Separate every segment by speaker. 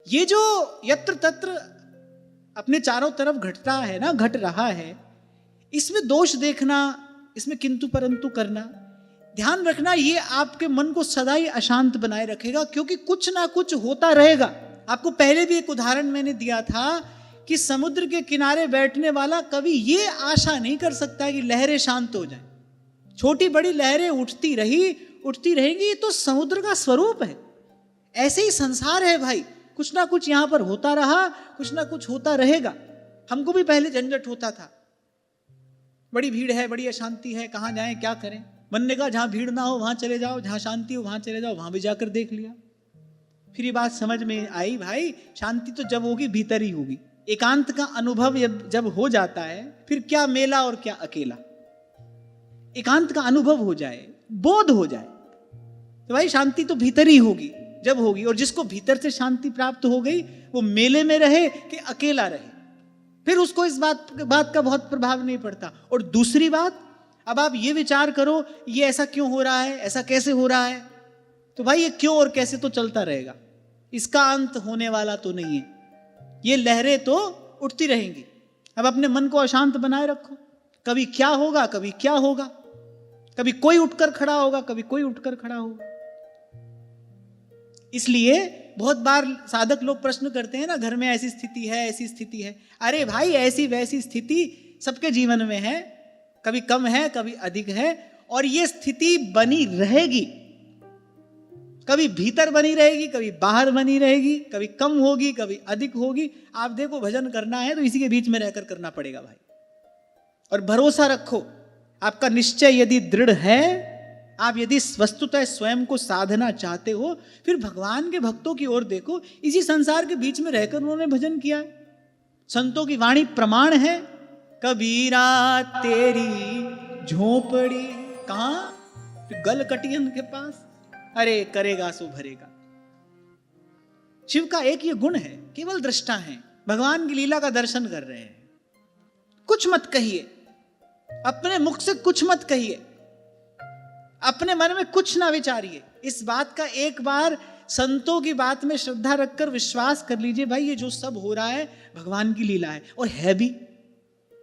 Speaker 1: ये जो यत्र तत्र अपने चारों तरफ घटता है ना, घट रहा है, इसमें दोष देखना, इसमें किंतु परंतु करना, ध्यान रखना, ये आपके मन को सदा ही अशांत बनाए रखेगा, क्योंकि कुछ ना कुछ होता रहेगा। आपको पहले भी एक उदाहरण मैंने दिया था कि समुद्र के किनारे बैठने वाला कभी ये आशा नहीं कर सकता कि लहरें शांत हो जाएं। छोटी बड़ी लहरें उठती रहेंगी, ये तो समुद्र का स्वरूप है। ऐसे ही संसार है भाई, कुछ ना कुछ यहां पर होता रहा, कुछ ना कुछ होता रहेगा। हमको भी पहले झंझट होता था, बड़ी भीड़ है, बड़ी अशांति है, कहां जाएं, क्या करें। मन ने कहा जहां भीड़ ना हो वहां चले जाओ, जहां शांति हो वहां चले जाओ, वहां भी जाकर देख लिया। फिर ये बात समझ में आई, भाई शांति तो जब होगी भीतर ही होगी। एकांत का अनुभव जब हो जाता है, फिर क्या मेला और क्या अकेला। एकांत का अनुभव हो जाए, बोध हो जाए, तो भाई शांति तो भीतर ही होगी जब होगी। और जिसको भीतर से शांति प्राप्त हो गई, वो मेले में रहे कि अकेला रहे, फिर उसको इस बात का बहुत प्रभाव नहीं पड़ता। और दूसरी बात, अब आप ये विचार करो, ये ऐसा क्यों हो रहा है, ऐसा कैसे हो रहा है, तो भाई ये क्यों और कैसे तो चलता रहेगा, इसका अंत होने वाला तो नहीं है, ये लहरें तो उठती रहेंगी। अब अपने मन को अशांत बनाए रखो, कभी क्या होगा, कभी क्या होगा, कभी कोई उठकर खड़ा होगा, कभी कोई उठकर खड़ा होगा। इसलिए बहुत बार साधक लोग प्रश्न करते हैं ना, घर में ऐसी स्थिति है, ऐसी स्थिति है। अरे भाई ऐसी वैसी स्थिति सबके जीवन में है, कभी कम है, कभी अधिक है, और ये स्थिति बनी रहेगी। कभी भीतर बनी रहेगी, कभी बाहर बनी रहेगी, कभी कम होगी, कभी अधिक होगी। आप देखो, भजन करना है तो इसी के बीच में रहकर करना पड़ेगा भाई। और भरोसा रखो, आपका निश्चय यदि दृढ़ है, आप यदि वस्तुतः स्वयं को साधना चाहते हो, फिर भगवान के भक्तों की ओर देखो, इसी संसार के बीच में रहकर उन्होंने भजन किया है। संतों की वाणी प्रमाण है। कबीरा तेरी झोपड़ी कहां, गल कटियन के पास, अरे करेगा सो भरेगा। शिव का एक ये गुण है, केवल दृष्टा है, भगवान की लीला का दर्शन कर रहे हैं। कुछ मत कहिए, अपने मुख से कुछ मत कहिए, अपने मन में कुछ ना विचारिए। इस बात का एक बार संतों की बात में श्रद्धा रखकर विश्वास कर लीजिए, भाई ये जो सब हो रहा है भगवान की लीला है, और है भी,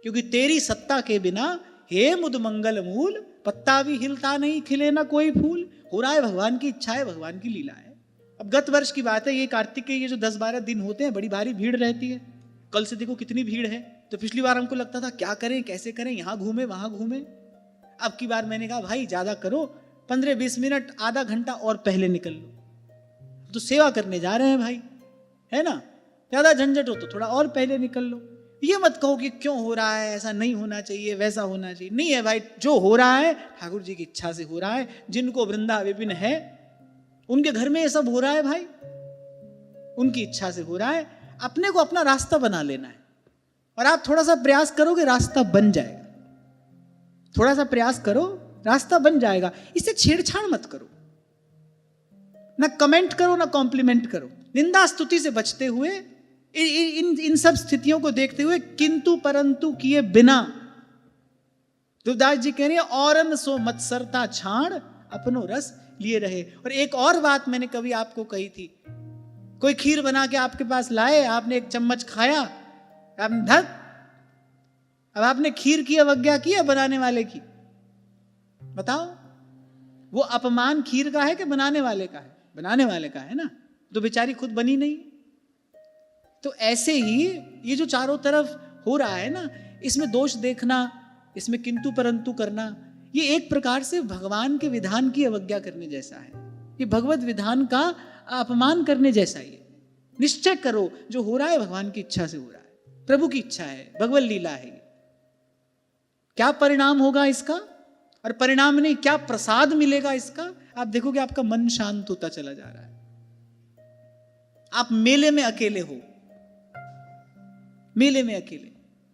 Speaker 1: क्योंकि तेरी सत्ता के बिना हे मुद मंगल मूल, पत्ता भी हिलता नहीं, खिले ना कोई फूल। हो रहा है भगवान की इच्छा है, भगवान की लीला है। अब गत वर्ष की बात है, ये कार्तिक के ये जो 10-12 दिन होते हैं, बड़ी भारी भीड़ रहती है। कल से देखो कितनी भीड़ है। तो पिछली बार हमको लगता था क्या करें, कैसे करें, यहां घूमे वहां घूमे। अब की बार मैंने कहा भाई ज्यादा करो, 15-20 मिनट, आधा घंटा और पहले निकल लो। तो सेवा करने जा रहे हैं भाई, है ना, ज्यादा झंझट हो तो थोड़ा और पहले निकल लो। ये मत कहो कि क्यों हो रहा है, ऐसा नहीं होना चाहिए, वैसा होना चाहिए। नहीं है भाई, जो हो रहा है ठाकुर जी की इच्छा से हो रहा है। जिनको वृंदा विपिन है, उनके घर में ये सब हो रहा है भाई, उनकी इच्छा से हो रहा है। अपने को अपना रास्ता बना लेना है, और आप थोड़ा सा प्रयास करोगे रास्ता बन जाएगा। थोड़ा सा प्रयास करो, रास्ता बन जाएगा। इससे छेड़छाड़ मत करो, ना कमेंट करो, ना कॉम्प्लीमेंट करो। निंदा स्तुति से बचते हुए, इन सब स्थितियों को देखते हुए, किंतु परंतु किए बिना। तुलसीदास जी कह रहे हैं, औरन सो मत्सरता छाण, अपनो रस लिए रहे। और एक और बात मैंने कभी आपको कही थी, कोई खीर बना के आपके पास लाए, आपने एक चम्मच खाया, आपने धक, अब आपने खीर की अवज्ञा की है बनाने वाले की, बताओ। वो अपमान खीर का है कि बनाने वाले का है? बनाने वाले का है ना, तो बेचारी खुद बनी नहीं। तो ऐसे ही ये जो चारों तरफ हो रहा है ना, इसमें दोष देखना, इसमें किंतु परंतु करना, ये एक प्रकार से भगवान के विधान की अवज्ञा करने जैसा है। ये भगवत विधान का अपमान करने जैसा ही है। निश्चय करो, जो हो रहा है भगवान की इच्छा से हो रहा है, प्रभु की इच्छा है, भगवत लीला है। क्या परिणाम होगा इसका, और परिणाम नहीं क्या प्रसाद मिलेगा इसका, आप देखोगे आपका मन शांत होता चला जा रहा है। आप मेले में अकेले हो, मेले में अकेले,